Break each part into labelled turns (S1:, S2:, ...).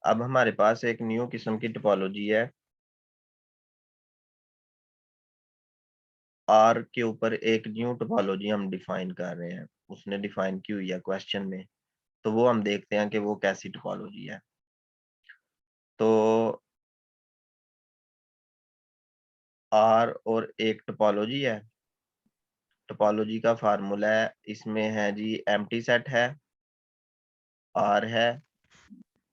S1: अब हमारे पास एक न्यू किस्म की टोपोलॉजी है, आर के ऊपर एक न्यू टोपोलॉजी हम डिफाइन कर रहे हैं, उसने डिफाइन की हुई है क्वेश्चन में। तो वो हम देखते हैं कि वो कैसी टोपोलॉजी है। तो आर और एक टोपोलॉजी है, टोपोलॉजी का फार्मूला है, इसमें है जी एम्प्टी सेट है, आर है,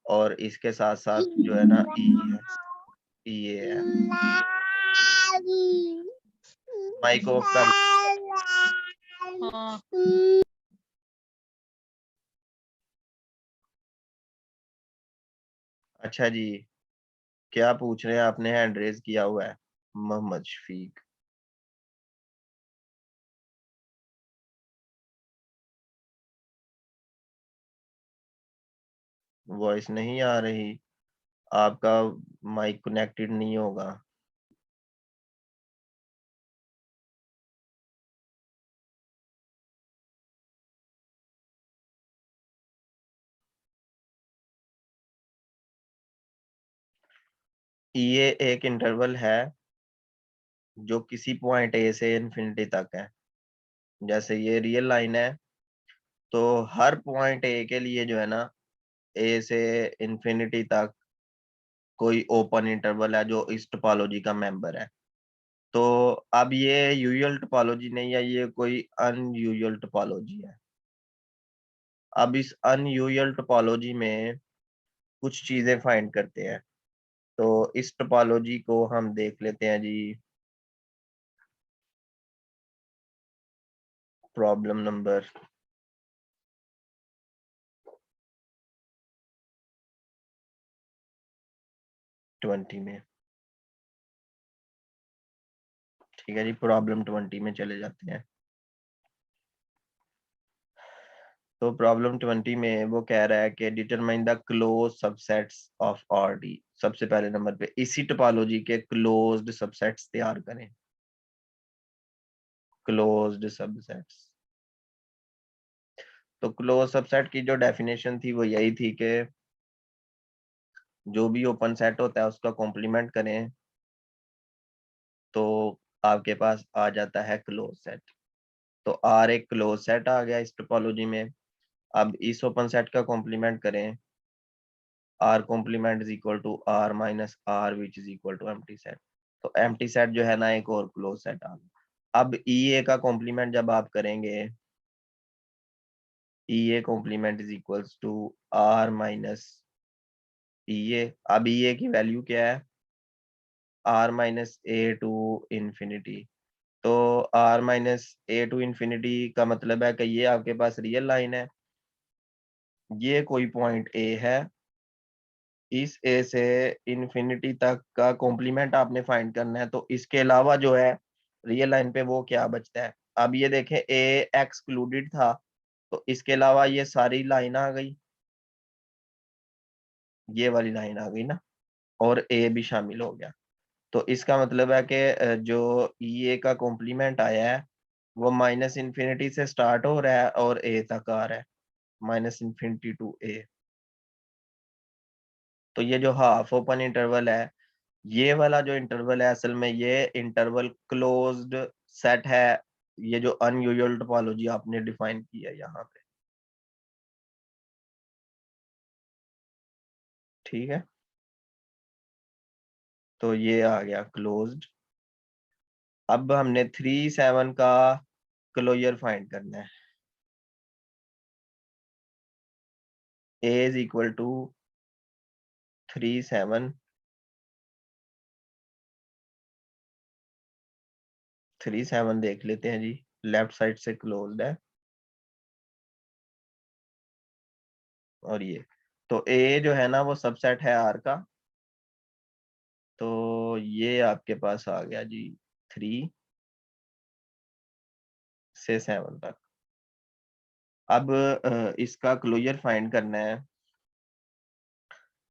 S1: और इसके साथ साथ जो है ना ई है, ई है। माइक ऑफ कर।
S2: हाँ।
S1: अच्छा जी, क्या पूछ रहे हैं? आपने हैंड रेज किया हुआ है, मोहम्मद शफीक। वॉइस नहीं आ रही, आपका माइक कनेक्टेड नहीं होगा। ये एक इंटरवल है जो किसी पॉइंट ए से इन्फिनिटी तक है। जैसे ये रियल लाइन है, तो हर पॉइंट ए के लिए जो है ना, ए से इन्फिनिटी तक कोई ओपन इंटरवल है जो इस टोपोलॉजी का मेंबर है। तो अब ये यूजुअल टोपोलॉजी नहीं है, ये कोई अनयूजुअल टोपोलॉजी है। अब इस अनयूजुअल टोपोलॉजी में कुछ चीजें फाइंड करते हैं। तो इस टोपोलॉजी को हम देख लेते हैं जी, प्रॉब्लम नंबर 20 में। ठीक है जी, प्रॉब्लम 20 में चले जाते हैं। तो प्रॉब्लम 20 में वो कह रहा है कि determine the close subsets of R D. सबसे पहले नंबर पे इसी टोपोलॉजी के क्लोज्ड सबसेट्स तैयार करें। क्लोज्ड सबसेट्स, तो क्लोज सबसेट की जो डेफिनेशन थी वो यही थी कि जो भी ओपन सेट होता है उसका कॉम्प्लीमेंट करें तो आपके पास आ जाता है क्लोज सेट। तो आर एक क्लोज सेट आ गया इस टोपोलॉजी में। अब इस ओपन सेट का कॉम्प्लीमेंट करें, R complement is equal to R minus R which is equal to empty set. तो एम्प्टी सेट जो है ना एक और क्लोज सेट आ गया। अब ई ए का कॉम्प्लीमेंट जब आप करेंगे, E A complement is equals to R minus E A. अब ई ए की वैल्यू क्या है? R minus A to infinity. तो R minus A to infinity का मतलब है कि ये आपके पास रियल लाइन है, ये कोई पॉइंट ए है, इस ए से इन्फिनिटी तक का कॉम्प्लीमेंट आपने फाइंड करना है। तो इसके अलावा जो है रियल लाइन पे वो क्या बचता है? अब ये देखें, ए एक्सक्लूडेड था, तो इसके अलावा ये सारी लाइन आ गई, ये वाली लाइन आ गई ना, और ए भी शामिल हो गया। तो इसका मतलब है कि जो ई ए का कॉम्प्लीमेंट आया है वो माइनस इन्फिनिटी से स्टार्ट हो रहा है और ए तक आ रहा है, माइनस इन्फिनिटी टू ए। तो ये जो हाफ ओपन इंटरवल है, ये वाला जो इंटरवल है, असल में ये इंटरवल क्लोज्ड सेट है। ये जो अनयूजुअल टोपोलॉजी आपने डिफाइन की है यहाँ पे, ठीक है। तो ये आ गया क्लोज्ड। अब हमने 3 7 का क्लोजर फाइंड करना है। ए इज इक्वल टू 3 7, 3 7 देख लेते हैं जी, लेफ्ट साइड से क्लोज्ड है। और ये, तो ए जो है ना वो सबसेट है आर का। तो ये आपके पास आ गया जी 3 से 7 तक। अब इसका क्लोजर फाइंड करना है।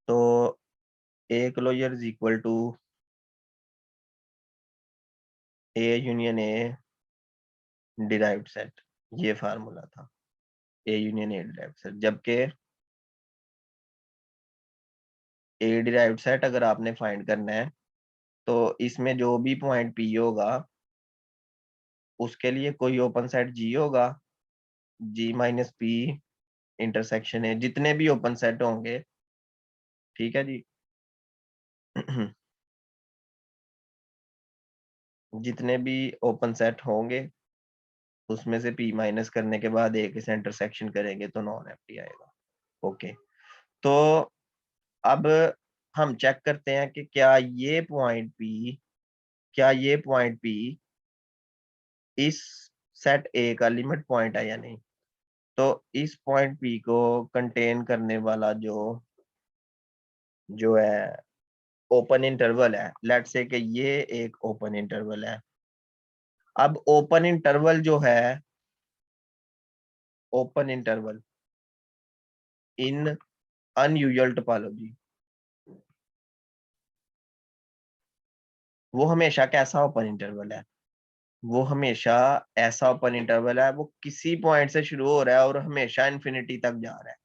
S1: तो A closure is equal to A union A derived set, ये फार्मूला था, A union A derived set. जबकि ए डिराइव्ड सेट अगर आपने फाइंड करना है तो इसमें जो भी पॉइंट पी होगा उसके लिए कोई ओपन सेट जी होगा, जी माइनस पी इंटरसेक्शन है, जितने भी ओपन सेट होंगे, ठीक है जी। जितने भी ओपन सेट होंगे उसमें से पी माइनस करने के बाद एक से इंटरसेक्शन करेंगे तो नॉन एम्प्टी आएगा। ओके, तो अब हम चेक करते हैं कि क्या ये पॉइंट पी इस सेट ए का लिमिट पॉइंट है या नहीं। तो इस पॉइंट पी को कंटेन करने वाला जो जो है ओपन इंटरवल है, लेट्स से कि ये एक ओपन इंटरवल है। अब ओपन इंटरवल जो है, ओपन इंटरवल इन अनयूजुअल टोपोलॉजी, वो हमेशा कैसा ओपन इंटरवल है, वो हमेशा ऐसा ओपन इंटरवल है, वो किसी पॉइंट से शुरू हो रहा है और हमेशा इन्फिनिटी तक जा रहा है।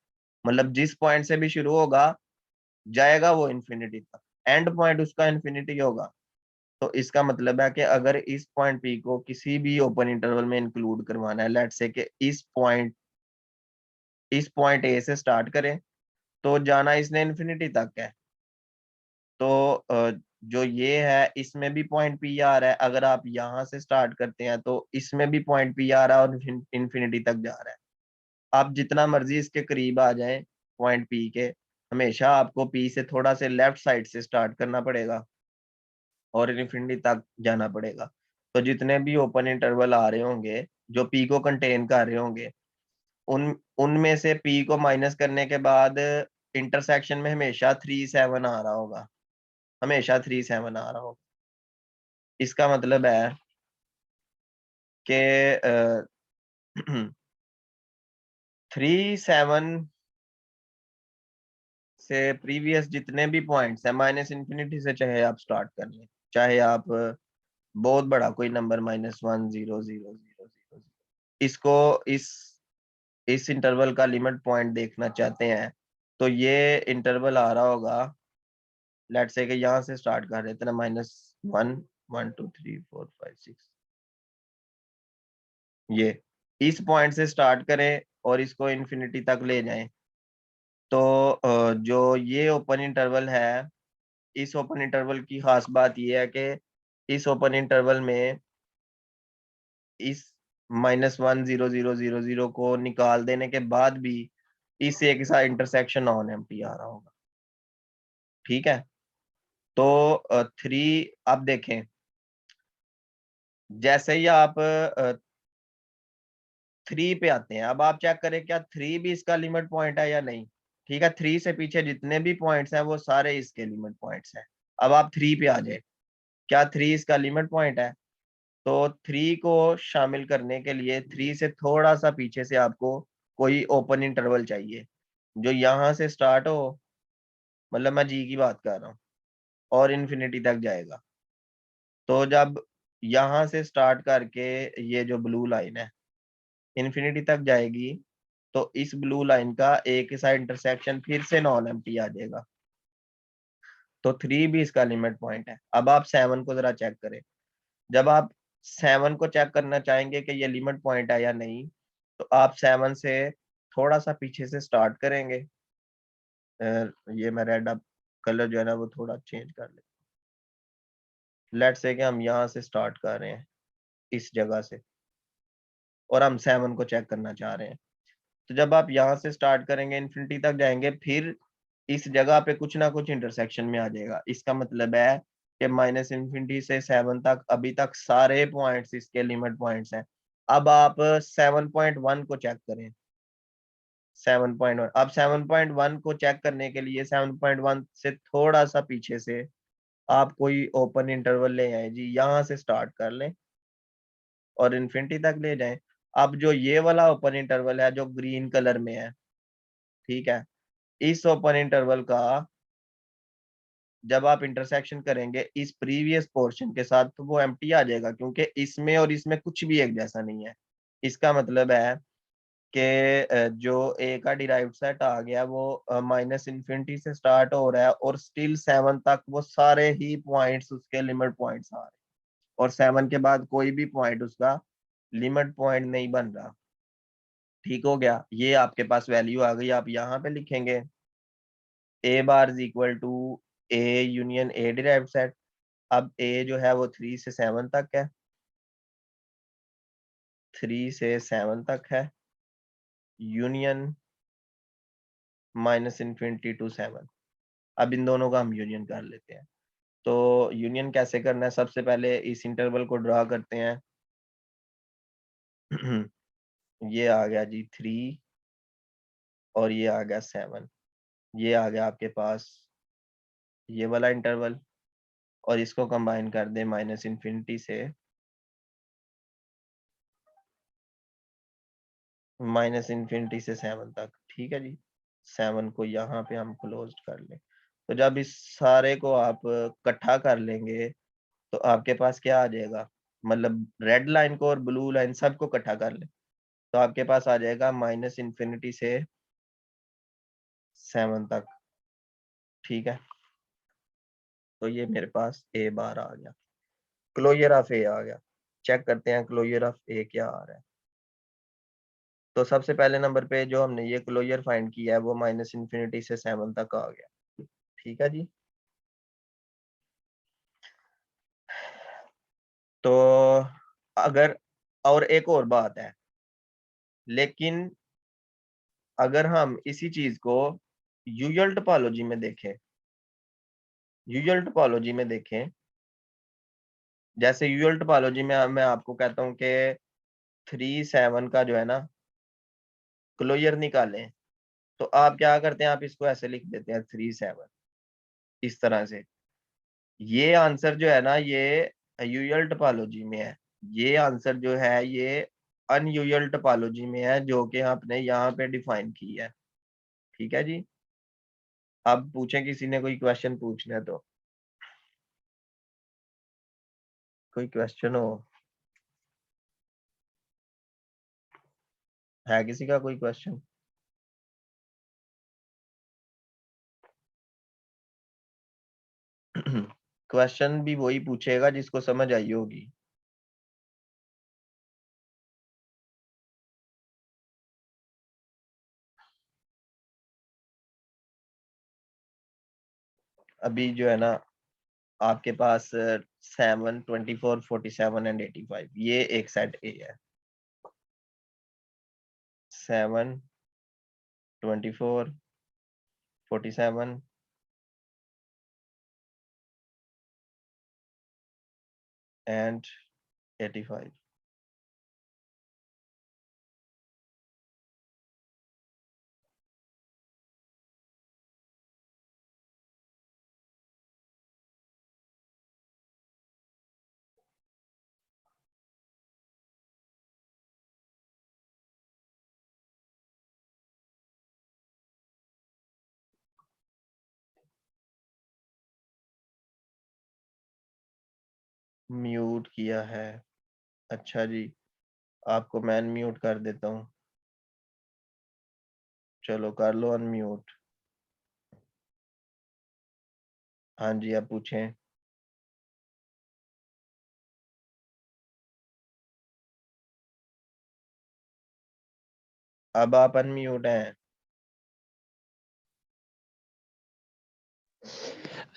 S1: मतलब जिस पॉइंट से भी शुरू होगा जाएगा वो इन्फिनिटी तक, एंड पॉइंट उसका इन्फिनिटी होगा। तो इसका मतलब है कि अगर इस पॉइंट पी को किसी भी ओपन इंटरवल में इंक्लूड करवाना है, लेट्स से कि इस पॉइंट ए से स्टार्ट करें तो जाना इसने इन्फिनिटी तक है। तो जो ये है इसमें भी पॉइंट पी आ रहा है, अगर आप यहाँ से स्टार्ट करते हैं तो इसमें भी पॉइंट पी आ रहा है और इन्फिनिटी तक जा रहा है। आप जितना मर्जी इसके करीब आ जाएं पॉइंट पी के, हमेशा आपको पी से थोड़ा से लेफ्ट साइड से स्टार्ट करना पड़ेगा और इन्फिनिटी तक जाना पड़ेगा। तो जितने भी ओपन इंटरवल आ रहे होंगे जो पी को कंटेन कर रहे होंगे, उन उनमें से पी को माइनस करने के बाद इंटरसेक्शन में हमेशा 3 7 आ रहा होगा, हमेशा 3 7 आ रहा होगा। इसका मतलब है कि 3 7 से प्रीवियस जितने भी पॉइंट्स है माइनस इन्फिनिटी से चाहे आप स्टार्ट कर लें, चाहे आप बहुत बड़ा कोई नंबर -1 0 0 0 0 इसको इस इंटरवल का लिमिट पॉइंट देखना चाहते हैं तो ये इंटरवल आ रहा होगा, लेट्स से कि यहाँ से स्टार्ट कर रहे थे ना, -1 1 2 3 4 5 6, ये इस पॉइंट से स्टार्ट करें और इसको इन्फिनिटी तक ले जाएं। तो जो ये ओपन इंटरवल है, इस ओपन इंटरवल की खास बात ये है कि इस ओपन इंटरवल में इस -1 0 0 0 0 को निकाल देने के बाद भी इस एक साथ इंटरसेक्शन नॉन एम्प्टी आ रहा होगा। ठीक है, तो 3 आप देखें, जैसे ही आप 3 पे आते हैं, अब आप चेक करें क्या 3 भी इसका लिमिट पॉइंट है या नहीं। ठीक है, 3 से पीछे जितने भी पॉइंट्स हैं वो सारे इसके लिमिट पॉइंट्स हैं। अब आप 3 पे आ जाए, क्या 3 इसका लिमिट पॉइंट है। तो 3 को शामिल करने के लिए 3 से थोड़ा सा पीछे से आपको कोई ओपन इंटरवल चाहिए जो यहाँ से स्टार्ट हो, मतलब मैं जी की बात कर रहा हूँ, और इन्फिनिटी तक जाएगा। तो जब यहाँ से स्टार्ट करके ये जो ब्लू लाइन है इन्फिनिटी तक जाएगी तो इस ब्लू लाइन का एक साइड इंटरसेक्शन फिर से नॉन एम्प्टी आ जाएगा। तो 3 भी इसका लिमिट पॉइंट है। अब आप 7 को जरा चेक करें, जब आप 7 को चेक करना चाहेंगे कि ये लिमिट पॉइंट है या नहीं, तो आप 7 से थोड़ा सा पीछे से स्टार्ट करेंगे। ये मैं रेड अब कलर जो है ना वो थोड़ा चेंज कर ले, लेट्स से कि हम यहाँ से स्टार्ट कर रहे हैं इस जगह से और हम 7 को चेक करना चाह रहे हैं। तो जब आप यहाँ से स्टार्ट करेंगे इन्फिनिटी तक जाएंगे, फिर इस जगह पे कुछ ना कुछ इंटरसेक्शन में आ जाएगा। इसका मतलब है कि माइनस इन्फिनिटी से 7 तक अभी तक सारे पॉइंट्स इसके लिमिट पॉइंट्स हैं। अब आप 7.1 को चेक करें, 7.1, अब 7.1 को चेक करने के लिए 7.1 से थोड़ा सा पीछे से आप कोई ओपन इंटरवल ले आए जी, यहाँ से स्टार्ट कर लें और इन्फिनिटी तक ले जाएं। अब जो ये वाला ओपन इंटरवल है जो ग्रीन कलर में है, ठीक है, इस ओपन इंटरवल का जब आप इंटरसेक्शन करेंगे इस प्रीवियस पोर्शन के साथ तो वो एम्प्टी आ जाएगा, क्योंकि इसमें और इसमें कुछ भी एक जैसा नहीं है। इसका मतलब है कि जो ए का डिराइव्ड सेट आ गया वो -∞ से स्टार्ट हो रहा है और स्टिल 7 तक वो सारे ही पॉइंट्स उसके लिमिट पॉइंट्स आ रहे हैं और 7 के बाद कोई भी पॉइंट उसका लिमिट पॉइंट नहीं बन रहा। ठीक हो गया, ये आपके पास वैल्यू आ गई। आप यहाँ पे लिखेंगे A bar is equal to A union A derived set. अब ए जो है वो 3 से 7 तक है, 3 से 7 तक है, यूनियन -∞ टू 7। अब इन दोनों का हम यूनियन कर लेते हैं। तो यूनियन कैसे करना है, सबसे पहले इस इंटरवल को ड्रा करते हैं। ये आ गया जी 3 और ये आ गया 7। ये आ गया आपके पास ये वाला इंटरवल और इसको कंबाइन कर दें -∞ से -∞ से 7 तक। ठीक है जी, 7 को यहाँ पे हम क्लोज कर लें। तो जब इस सारे को आप इकट्ठा कर लेंगे तो आपके पास क्या आ जाएगा, मतलब रेड लाइन को और ब्लू लाइन सबको इकट्ठा कर लें तो आपके पास आ जाएगा -∞ से 7 तक। ठीक है, तो ये मेरे पास ए बार आ गया, क्लोजर ऑफ ए आ गया। चेक करते हैं क्लोजर ऑफ ए क्या आ रहा है। तो सबसे पहले नंबर पे जो हमने ये क्लोजर फाइंड किया है वो -∞ से 7 तक आ गया। ठीक है जी, तो अगर और एक और बात है, लेकिन अगर हम इसी चीज को यूजल टोपोलॉजी में देखें, यूजल टोपोलॉजी में देखें, जैसे यूजल टोपोलॉजी में मैं आपको कहता हूँ कि 3 7 का जो है ना क्लोजर निकालें, तो आप क्या करते हैं, आप इसको ऐसे लिख देते हैं 3 7 इस तरह से। ये आंसर जो है ना ये यूजल टोपोलॉजी में है, ये आंसर जो है ये अनयूजल टोपोलॉजी में है जो कि आपने यहाँ पे डिफाइन की है। ठीक है जी, अब पूछें, किसी ने कोई क्वेश्चन पूछना है तो, कोई क्वेश्चन हो, है किसी का कोई क्वेश्चन? क्वेश्चन भी वही पूछेगा जिसको समझ आई होगी। अभी जो है ना आपके पास 7 24 47 एंड 85 ये एक सेट ए है। 7 24 47 एंड 85। म्यूट किया है, अच्छा जी, आपको मैं अनम्यूट कर देता हूँ। चलो कर लो अनम्यूट। हाँ जी, अब पूछें। अब आप अनम्यूट हैं।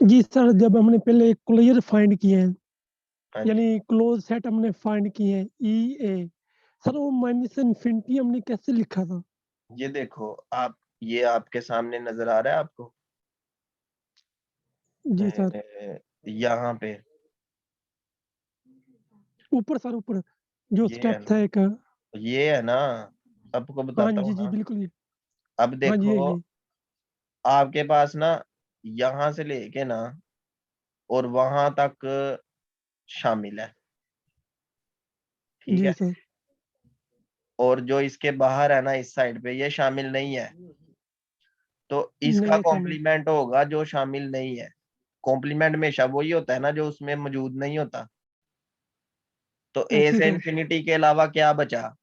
S2: जी सर, जब हमने पहले क्लोजर फाइंड किए हैं,
S1: हाँ जी,
S2: यानी क्लोज सेट हमने फाइंड किए हैं ई ए, सर वो -∞ हमने कैसे लिखा था?
S1: ये देखो आप, ये आपके सामने नजर आ रहा है आपको,
S2: जी सर,
S1: यहाँ पे
S2: ऊपर सर ऊपर जो
S1: ये है
S2: स्टेप था
S1: ना,
S2: एक।
S1: ये है ना, आपको
S2: हाँ
S1: बताता हूँ
S2: जी, जी
S1: ना।
S2: बिल्कुल ये।
S1: अब
S2: हाँ जी,
S1: देखो
S2: यही।
S1: आपके पास ना यहाँ से लेके ना और वहां तक शामिल है। ठीक
S2: जी
S1: है,
S2: सर।
S1: और जो इसके बाहर है ना इस साइड पे ये शामिल नहीं है, तो इसका
S2: नहीं है शामिल।
S1: कॉम्प्लीमेंट होगा जो शामिल नहीं है। कॉम्प्लीमेंट हमेशा वही होता है ना जो उसमें मौजूद नहीं होता। तो ए
S2: ओके
S1: से
S2: सर।
S1: इन्फिनिटी के अलावा क्या बचा,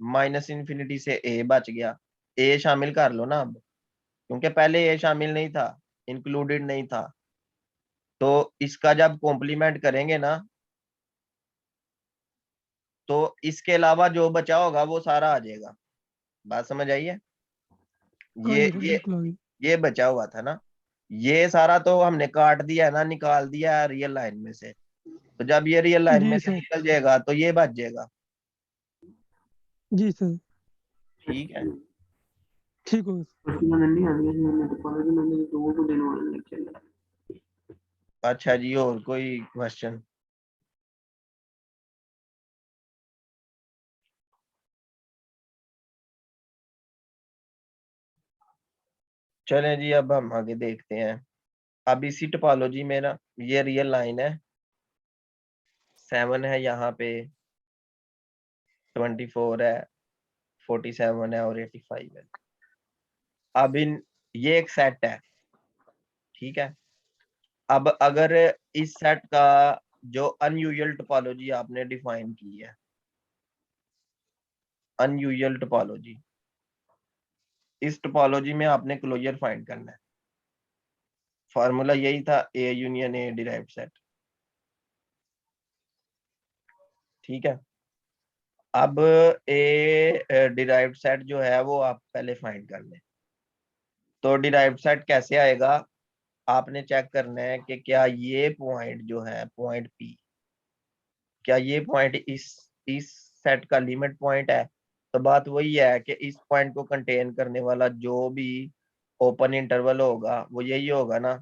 S1: माइनस इन्फिनिटी से ए बच गया, ए शामिल कर लो ना अब, क्योंकि पहले ए शामिल नहीं था, इंक्लूडेड नहीं था। तो इसका जब कॉम्प्लीमेंट करेंगे ना, तो इसके अलावा जो बचा होगा वो सारा आ जाएगा। बात समझ आई है?
S2: हाँ
S1: ये
S2: जी सर,
S1: ये
S2: बिल्कुल आ गई।
S1: ये बचा हुआ था ना, ये सारा तो हमने काट दिया है ना, निकाल दिया है रियल लाइन में से। तो जब ये रियल लाइन में
S2: जी
S1: से
S2: सर।
S1: निकल जाएगा तो ये बच जाएगा।
S2: जी सर।
S1: ठीक है।
S2: ठीक हो
S1: अच्छा जी, और कोई क्वेश्चन? चलें जी, अब हम आगे देखते हैं। अब इसी टोपोलॉजी में ना, ये रियल लाइन है, 7 है यहाँ पे, 24 है, 47 है और 85 है। अब ये एक सेट है, ठीक है। अब अगर इस सेट का जो अनयूजुअल टोपोलॉजी आपने डिफाइन की है, अनयूजुअल टोपोलॉजी, इस टोपोलॉजी में आपने क्लोजर फाइंड करना है। फार्मूला यही था, A union A derived set. ठीक है। अब ए डिराइव्ड सेट जो है वो आप पहले फाइंड कर लें। तो डिराइव्ड सेट कैसे आएगा? आपने चेक करना है कि क्या ये पॉइंट जो है, पॉइंट पी, क्या ये पॉइंट इस सेट का लिमिट पॉइंट है? तो बात वही है कि इस पॉइंट को कंटेन करने वाला जो भी ओपन इंटरवल होगा वो यही होगा ना,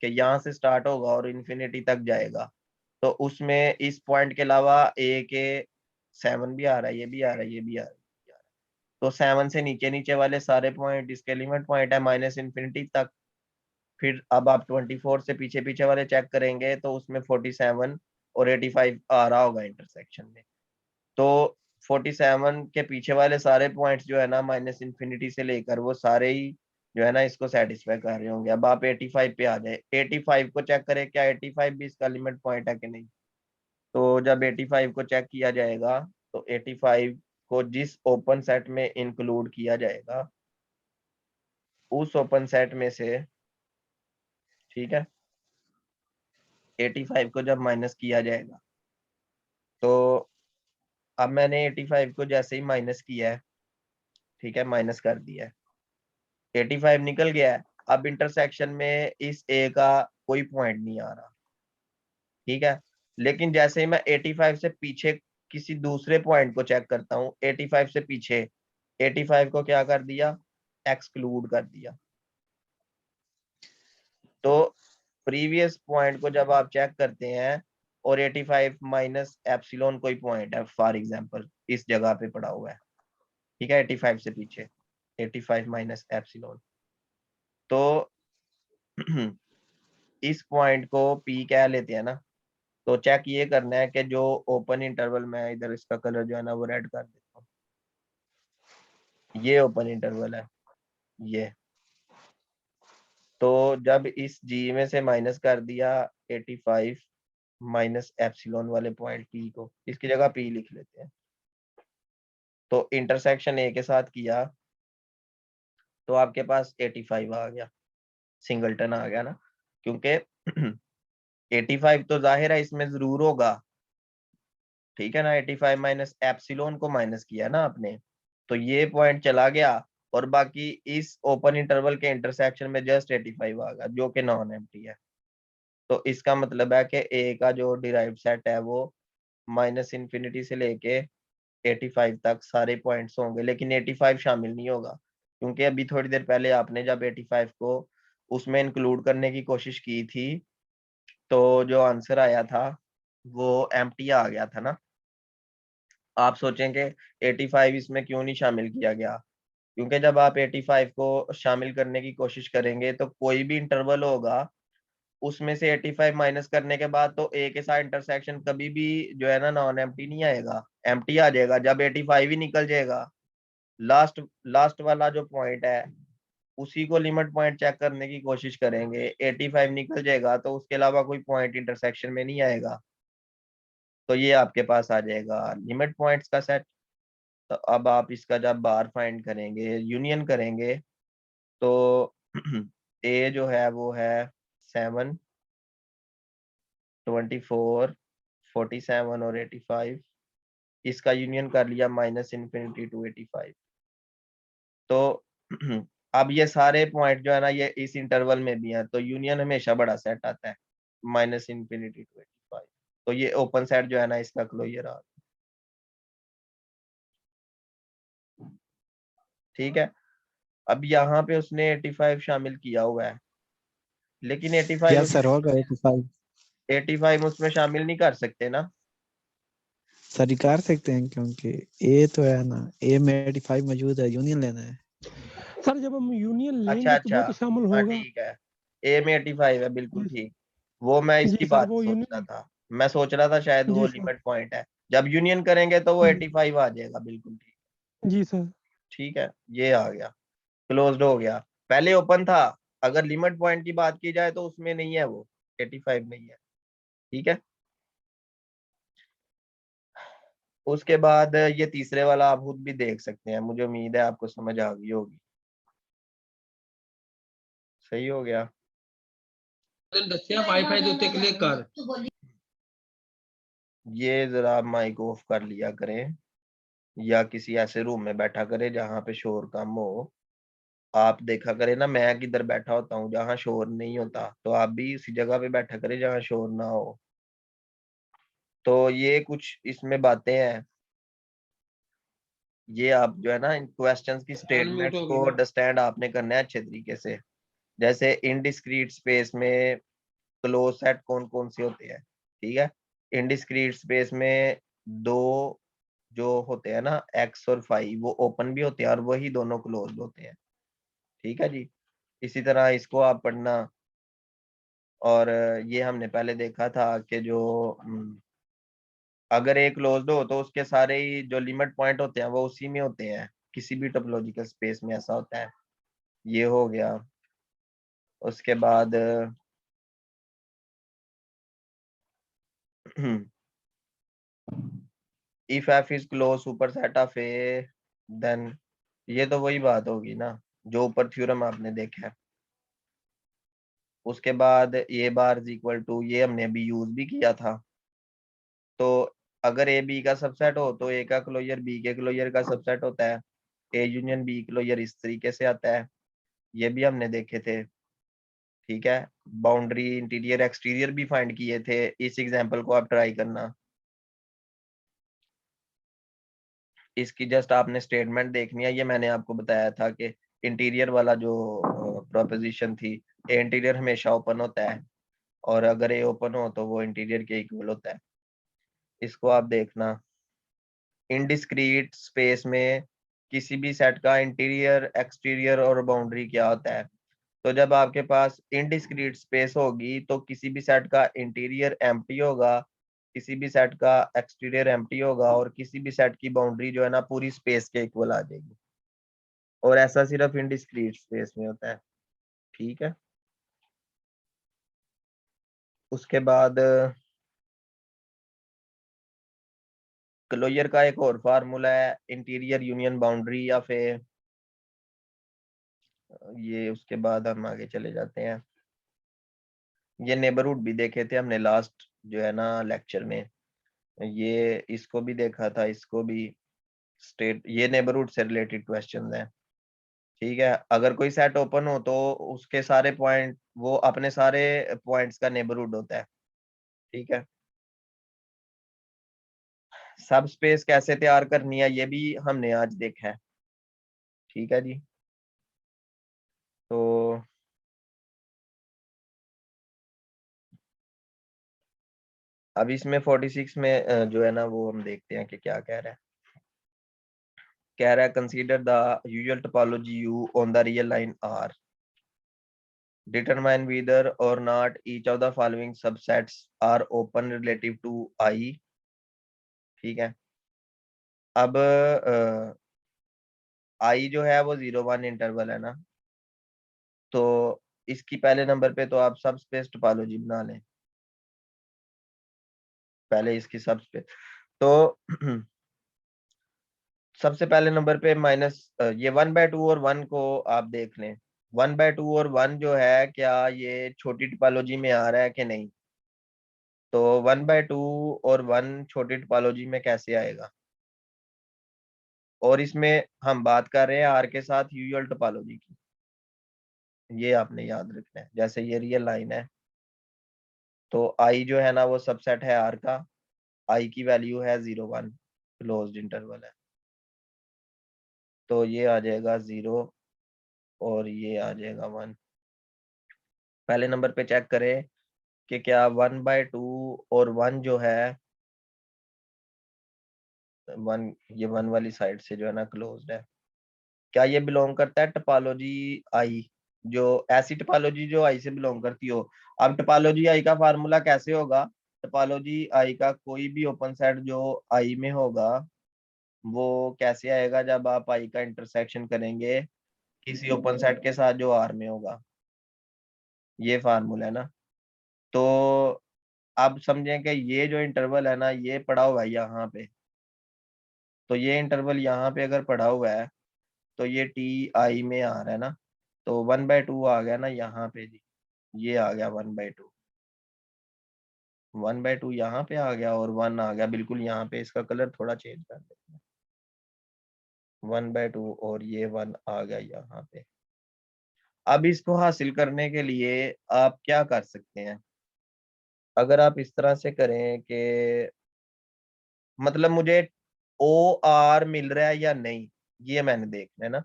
S1: कि यहाँ से स्टार्ट होगा और इन्फिनिटी तक जाएगा। तो उसमें इस पॉइंट के अलावा ए के 7 भी आ रहा है, ये भी आ रहा है, ये भी आ रहा है। तो 7 से नीचे नीचे वाले सारे पॉइंट इसके लिमिट पॉइंट है माइनस इन्फिनिटी तक। फिर अब आप 24 से पीछे पीछे वाले चेक करेंगे तो उसमें 47 और 85 आ रहा होगा इंटरसेक्शन में। तो 47 के पीछे वाले सारे पॉइंट्स जो है ना, माइनस इन्फिनिटी से लेकर, वो सारे ही जो है ना इसको सेटिस्फाई कर रहे होंगे। अब आप 85 पे आ जाए, 85 को चेक करें, क्या 85 भी इसका लिमिट पॉइंट है कि नहीं। तो जब 85 को चेक किया जाएगा तो 85 को जिस ओपन सेट में इंक्लूड किया जाएगा, उस ओपन सेट में से, ठीक है, 85 को जब माइनस किया जाएगा, तो अब मैंने 85 को जैसे ही माइनस किया है, ठीक है, माइनस कर दिया है, 85 निकल गया है। अब इंटरसेक्शन में इस ए का कोई पॉइंट नहीं आ रहा, ठीक है। लेकिन जैसे ही मैं 85 से पीछे किसी दूसरे पॉइंट को चेक करता हूँ, 85 से पीछे, 85 को क्या कर दिया, एक्सक्लूड कर दिया। तो प्रीवियस पॉइंट को जब आप चेक करते हैं और 85 माइनस एप्सिलॉन कोई पॉइंट है, फॉर एग्जांपल इस जगह पे पड़ा हुआ है, ठीक है, 85 से पीछे, 85 माइनस एप्सिलॉन, तो इस पॉइंट को पी कह लेते हैं ना। तो चेक ये करना है कि जो ओपन इंटरवल, में इधर इसका कलर जो है ना वो रेड कर देता हूँ, ये ओपन इंटरवल है ये। तो जब इस जी में से माइनस कर दिया 85 माइनस एप्सिलॉन वाले पॉइंट पी को, इसकी जगह पी लिख लेते हैं, तो इंटरसेक्शन ए के साथ किया तो आपके पास 85 आ गया, सिंगलटन आ गया ना, क्योंकि 85 तो जाहिर है इसमें जरूर होगा, ठीक है ना। 85 माइनस एप्सिलॉन को माइनस किया ना आपने, तो ये पॉइंट चला गया और बाकी इस ओपन इंटरवल के इंटरसेक्शन में जस्ट 85 आ गया, जो कि नॉन एम्प्टी है। तो इसका मतलब है कि ए का जो डिराइव्ड सेट है वो माइनस इन्फिनिटी से लेके 85 तक सारे पॉइंट्स होंगे, लेकिन 85 शामिल नहीं होगा, क्योंकि अभी थोड़ी देर पहले आपने जब 85 को उसमें इंक्लूड करने की कोशिश की थी, तो जो आंसर आया था वो एम्प्टी आ गया था ना। आप सोचेंगे 85 इसमें क्यों नहीं शामिल किया गया, क्योंकि जब आप 85 को शामिल करने की कोशिश करेंगे तो कोई भी इंटरवल होगा, उसमें से 85 माइनस करने के बाद तो ए के साथ इंटरसेक्शन कभी भी जो है ना नॉन एम्प्टी नहीं आएगा, एम्प्टी आ जाएगा जब 85 ही निकल जाएगा। लास्ट लास्ट वाला जो पॉइंट है उसी को लिमिट पॉइंट चेक करने की कोशिश करेंगे, 85 निकल जाएगा तो उसके अलावा कोई पॉइंट इंटरसेक्शन में नहीं आएगा। तो ये आपके पास आ जाएगा लिमिट पॉइंट्स का सेट। तो अब आप इसका जब बार फाइंड करेंगे, यूनियन करेंगे, तो ए जो है वो है 7, 24, 47 और 85। इसका यूनियन कर लिया -∞ to 85। तो अब ये सारे पॉइंट जो है ना, ये इस इंटरवल में भी हैं, तो यूनियन हमेशा बड़ा सेट आता है -∞ to 85। तो ये ओपन सेट जो है ना, इसका क्लोजर आ गया। ठीक है, अब यहाँ पे उसने 85 शामिल किया हुआ है, लेकिन 85
S3: यस सर, होगा 85।
S1: 85 उसमें शामिल नहीं कर सकते ना।
S3: सर कर सकते हैं, क्योंकि ए तो है ना, ए में 85 मौजूद है, यूनियन लेना है।
S2: सर जब हम यूनियन
S1: अच्छा
S2: लेंगे तो
S1: अच्छा,
S2: वो तो शामिल
S1: हाँ
S2: होगा।
S1: ठीक है, ए में 85 है, बिल्कुल ठीक। वो मैं
S2: जी
S1: इसकी
S2: सर,
S1: बात
S2: वो
S1: सोच रहा
S2: यूनियन।
S1: था, मैं सोच रहा था शायद वो
S2: जी सर।
S1: लिमिट पॉइंट है। जब यूनियन करेंगे तो वो
S2: जी
S1: 85 आ जाएगा, बिल्कुल ठीक।
S2: जी सर।
S1: ठीक है, ये आ गया, क्लोज्ड हो गया। पहले ओपन था, अगर लिमिट पॉइंट की बात की जाए तो उसमें नहीं है, वो 85 नहीं है। ठीक है, उसके बाद ये तीसरे वाला आप खुद भी देख सकते हैं, मुझे उम्मीद है आपको समझ आ गई होगी। सही हो गया।
S4: वाईफाई ਦੇ ਉੱਤੇ क्लिक कर।
S1: ये जरा आप माइक ऑफ कर लिया करें, या किसी ऐसे रूम में बैठा करें जहाँ पे शोर कम हो। आप देखा करें ना, मैं किधर बैठा होता हूँ जहाँ शोर नहीं होता, तो आप भी उसी जगह पे बैठा करें जहाँ शोर ना हो। तो ये कुछ इसमें बातें हैं, ये आप जो है ना, इन क्वेश्चंस की
S4: अनम्यूट
S1: स्टेटमेंट्स
S4: हो
S1: को
S4: गई।
S1: अंडरस्टैंड आपने करना है अच्छे तरीके से। जैसे इनडिस्क्रीट स्पेस में क्लोज सेट कौन कौन से होते हैं। ठीक है, इनडिस्क्रीट स्पेस में दो जो होते हैं ना, एक्स और फाइव, वो ओपन भी होते हैं और वही दोनों क्लोज होते हैं। ठीक है जी, इसी तरह इसको आप पढ़ना। और ये हमने पहले देखा था कि जो अगर एक क्लोज्ड हो तो उसके सारे ही जो लिमिट पॉइंट होते हैं वो उसी में होते हैं, किसी भी टोपोलॉजिकल स्पेस में ऐसा होता है। ये हो गया। उसके बाद if F is close super set of A, then ये तो वही बात होगी ना जो ऊपर थ्योरम आपने देखा है। उसके बाद ए बार इज इक्वल टू, ये हमने अभी यूज भी किया था। तो अगर ए बी का सबसेट हो तो ए का क्लोजर बी के क्लोजर का सबसेट होता है। ए यूनियन बी क्लोजर इस तरीके से आता है, ये भी हमने देखे थे। ठीक है, बाउंड्री इंटीरियर एक्सटीरियर भी फाइंड किए थे, इस एग्जांपल को आप ट्राई करना। इसकी जस्ट आपने स्टेटमेंट देखनी है। ये मैंने आपको बताया था कि इंटीरियर वाला जो प्रोपोजिशन थी, ए इंटीरियर हमेशा ओपन होता है, और अगर ए ओपन हो तो वो इंटीरियर के इक्वल होता है। इसको आप देखना, इनडिस्क्रीट स्पेस में किसी भी सेट का इंटीरियर एक्सटीरियर और बाउंड्री क्या होता है। तो जब आपके पास इनडिस्क्रीट स्पेस होगी तो किसी भी सेट का इंटीरियर एम्प्टी होगा, किसी भी सेट का एक्सटीरियर एम्प्टी होगा, और किसी भी सेट की बाउंड्री जो है ना पूरी स्पेस के इक्वल आ जाएगी। और ऐसा सिर्फ इनडिस्क्रीट स्पेस में होता है। ठीक है, उसके बाद क्लोजर का एक और फार्मूला है, इंटीरियर यूनियन बाउंड्री, या फिर ये उसके बाद हम आगे चले जाते हैं। ये नेबरहुड भी देखे थे हमने लास्ट जो है ना लेक्चर में, ये इसको भी देखा था, इसको भी स्टेट, ये नेबरहुड से रिलेटेड क्वेश्चन है। ठीक है, अगर कोई सेट ओपन हो तो उसके सारे पॉइंट, वो अपने सारे पॉइंट्स का नेबरहुड होता है। ठीक है, सब स्पेस कैसे तैयार करनी है ये भी हमने आज देखा है। ठीक है जी, तो अब इसमें 46 में जो है ना वो हम देखते हैं कि क्या कह रहा है। कह रहा है consider the usual topology U on the real line R, determine whether or not each of the following subsets are open relative to I। ठीक है, अब I जो है वो 0 1 इंटरवल है ना, तो इसकी पहले नंबर पे तो आप सब स्पेस टोपोलॉजी बना लें, पहले इसकी सब स्पेस। तो सबसे पहले नंबर पे माइनस ये 1/2 और 1 को आप देख लें। 1/2 और 1 जो है, क्या ये छोटी टिपोलॉजी में आ रहा है कि नहीं? तो 1/2 और 1 छोटी टिपोलॉजी में कैसे आएगा? और इसमें हम बात कर रहे हैं आर के साथ यूजुअल टोपोलॉजी की, ये आपने याद रखना है। जैसे ये रियल लाइन है, तो आई जो है ना वो सबसेट है आर का, आई की वैल्यू है 0 1, क्लोज्ड इंटरवल है, तो ये आ जाएगा 0 और ये आ जाएगा 1। पहले नंबर पे चेक करें कि क्या 1/2 और 1 जो है 1, ये 1 वाली साइड से जो है ना क्लोज्ड है। क्या ये बिलोंग करता है टोपोलॉजी आई, जो ऐसी टोपोलॉजी जो आई से बिलोंग करती हो? अब टोपोलॉजी आई का फार्मूला कैसे होगा? टोपोलॉजी आई का कोई भी ओपन सेट जो आई में होगा वो कैसे आएगा? जब आप आई का इंटरसेक्शन करेंगे किसी ओपन सेट के साथ जो आर में होगा, ये फार्मूला है ना। तो आप समझें कि ये जो इंटरवल है ना ये पड़ा हुआ है यहाँ पे, तो ये इंटरवल यहाँ पे अगर पड़ा हुआ है तो ये टी आई में आ रहा है ना, तो 1/2 आ गया ना यहाँ पे जी, ये आ गया 1/2, 1/2 यहाँ पे आ गया और 1 आ गया बिल्कुल यहाँ पे। इसका कलर थोड़ा चेंज कर देते हैं, 1/2 और ये 1 आ गया यहाँ पे। अब इसको हासिल करने के लिए आप क्या कर सकते हैं? अगर आप इस तरह से करें कि मतलब मुझे ओ आर मिल रहा है या नहीं, ये मैंने देखना है ना।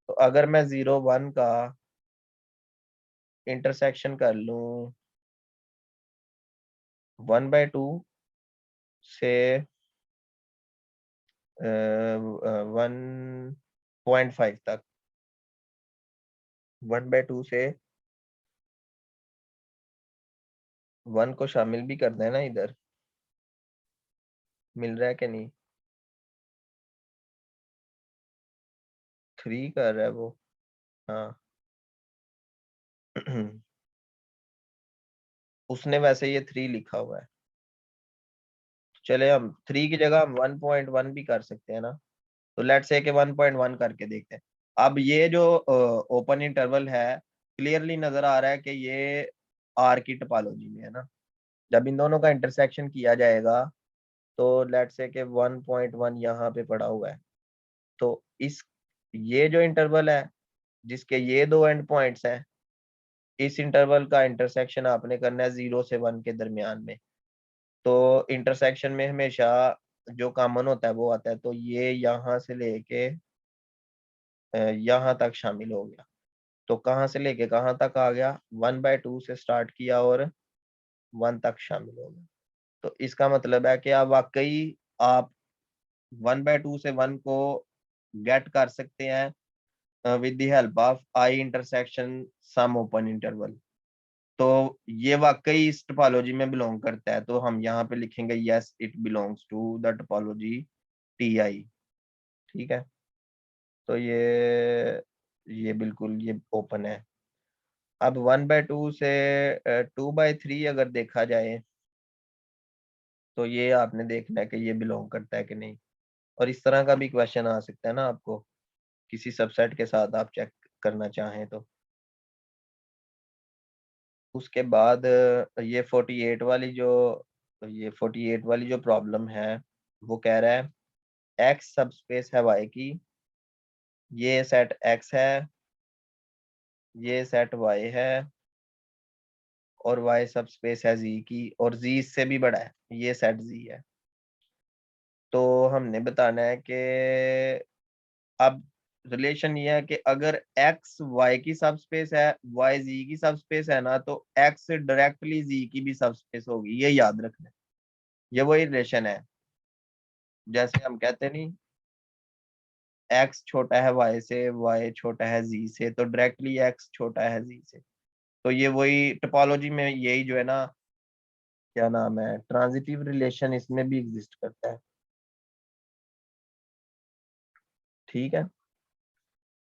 S1: तो अगर मैं 0 1 का इंटरसेक्शन कर लूं 1/2 से 1.5 तक, 1/2 से 1 को शामिल भी कर देना इधर, मिल रहा है कि नहीं? 3 कर रहा है वो, हाँ। उसने वैसे ये 3 लिखा हुआ है, चले हम 3 की जगह हम 1.1 भी कर सकते हैं ना। तो लेट्स से कि 1.1 करके देखते हैं। अब ये जो ओपन इंटरवल है, क्लियरली नजर आ रहा है कि ये आर की टोपोलॉजी में है ना। जब इन दोनों का इंटरसेक्शन किया जाएगा तो लेट्स से कि 1.1 यहाँ पे पड़ा हुआ है, तो इस ये जो इंटरवल है जिसके ये दो एंड पॉइंट्स हैं, इस इंटरवल का इंटरसेक्शन आपने करना है 0 से 1 के दरमियान में। तो इंटरसेक्शन में हमेशा जो कॉमन होता है वो आता है, तो ये यहाँ से लेके यहाँ तक शामिल हो गया। तो कहाँ से लेके कहाँ तक आ गया? 1/2 से स्टार्ट किया और 1 तक शामिल हो गया। तो इसका मतलब है कि आप वाकई आप 1/2 से 1 को गेट कर सकते हैं with the help of I intersection some open interval. तो ये वाकई इस टोपोलॉजी में बिलोंग करता है, तो हम यहाँ पे लिखेंगे yes it belongs to the topology T I. ठीक है, तो ये बिल्कुल ये ओपन है। अब 1/2 से 2/3 अगर देखा जाए तो ये आपने देखना है कि ये बिलोंग करता है कि नहीं। और इस तरह का भी क्वेश्चन आ सकता है ना आपको, किसी सबसेट के साथ आप चेक करना चाहें तो। उसके बाद ये 48 वाली जो प्रॉब्लम है वो कह रहा है एक्स सबस्पेस है वाई की, ये सेट एक्स है, ये सेट वाई है और वाई सबस्पेस है जी की, और जी इससे भी बड़ा है, ये सेट जी है। तो हमने बताना है कि अब रिलेशन ये है कि अगर x y की सबस्पेस है, y z की सबस्पेस है ना, तो x डायरेक्टली z की भी सबस्पेस होगी, ये याद रखना है। ये वही रिलेशन है जैसे हम कहते नहीं x छोटा है y से, y छोटा है z से, तो डायरेक्टली x छोटा है z से। तो ये वही टोपोलॉजी में यही जो है ना, क्या नाम है, ट्रांजिटिव रिलेशन इसमें भी एग्जिस्ट करता है। ठीक है,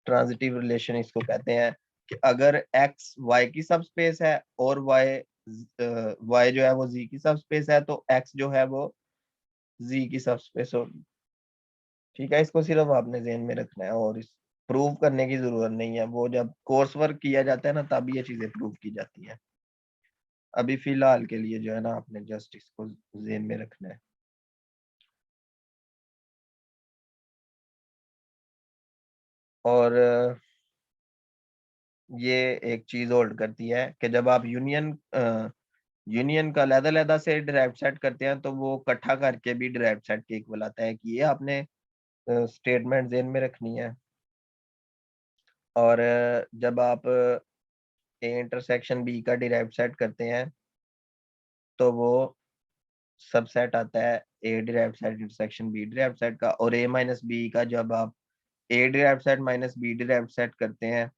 S1: ट्रांजिटिव रिलेशन इसको कहते हैं कि अगर x y की सबस्पेस है और y जो है वो z की सबस्पेस है, तो x जो है वो z की सबस्पेस होगी। ठीक है, इसको सिर्फ आपने ज़हन में रखना है और इस प्रूव करने की ज़रूरत नहीं है। वो जब कोर्स वर्क किया जाता है ना, तब ये चीज़ें प्रूव की जाती हैं। अभी फ़िलहाल के लिए जो है ना, आपने जस्ट इसको ज़हन में रखना है। और ये एक चीज़ होल्ड करती है कि जब आप यूनियन का अलग-अलग से डिराइव्ड सेट करते हैं, तो वो इकट्ठा करके भी डिराइव्ड सेट के इक्वल आता है कि ये आपने स्टेटमेंट ज़हन में रखनी है। और जब आप ए इंटरसेक्शन बी का डिराइव्ड सेट करते हैं, तो वो सबसेट आता है A derived set intersection B derived set का। और ए माइनस बी का जब आप A derived set minus B derived set करते हैं,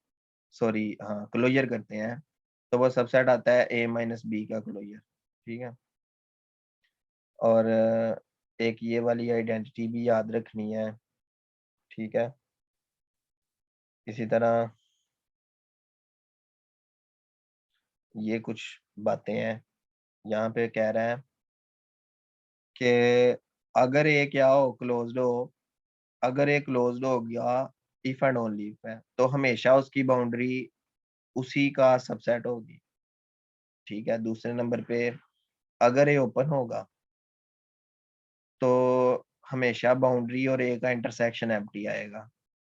S1: सॉरी हाँ, क्लोजर करते हैं, तो वो सबसेट आता है ए माइनस बी का क्लोजर। ठीक है। और एक ये वाली आइडेंटिटी भी याद रखनी है। ठीक है। इसी तरह ये कुछ बातें हैं। यहाँ पे कह रहा है कि अगर ए क्या हो, क्लोज्ड हो, अगर ए क्लोज्ड हो गया इफ एंड ओनली इफ है, तो हमेशा उसकी बाउंड्री उसी का सबसेट होगी। ठीक है। दूसरे नंबर पे अगर ए ओपन होगा, तो हमेशा बाउंड्री और ए का इंटरसेक्शन एम्प्टी आएगा।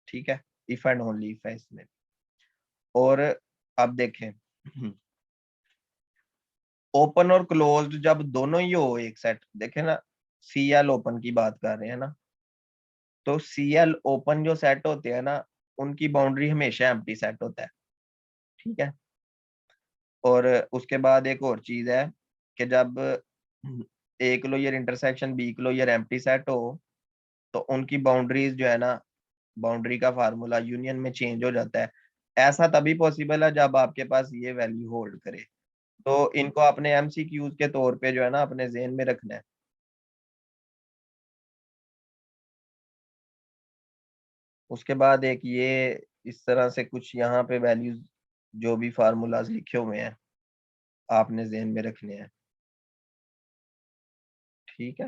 S1: ठीक है। इफ एंड ओनली इफ है इसमें। और अब देखें, ओपन और क्लोज्ड जब दोनों ही हो एक सेट, देखें ना, सी एल ओपन की बात कर रहे हैं ना, तो सी एल ओपन जो सेट होते हैं ना, उनकी बाउंड्री हमेशा एम्प्टी सेट होता है। ठीक है। और उसके बाद एक और चीज है कि जब A closure intersection B closure empty set हो, तो उनकी बाउंड्रीज जो है ना, बाउंड्री का फार्मूला यूनियन में चेंज हो जाता है। ऐसा तभी पॉसिबल है जब आपके पास ये वैल्यू होल्ड करे। तो इनको अपने एमसीक्यूज के तौर पे जो है ना, अपने ज़हन में रखना है। उसके बाद एक ये इस तरह से कुछ यहाँ पे वैल्यूज, जो भी फार्मूलाज लिखे हुए हैं, आपने ज़हन में रखने हैं। ठीक है।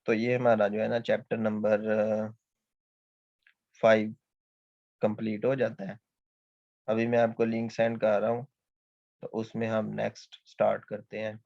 S1: तो ये हमारा जो है ना चैप्टर नंबर 5 कंप्लीट हो जाता है। अभी मैं आपको लिंक सेंड कर रहा हूँ, तो उसमें हम नेक्स्ट स्टार्ट करते हैं।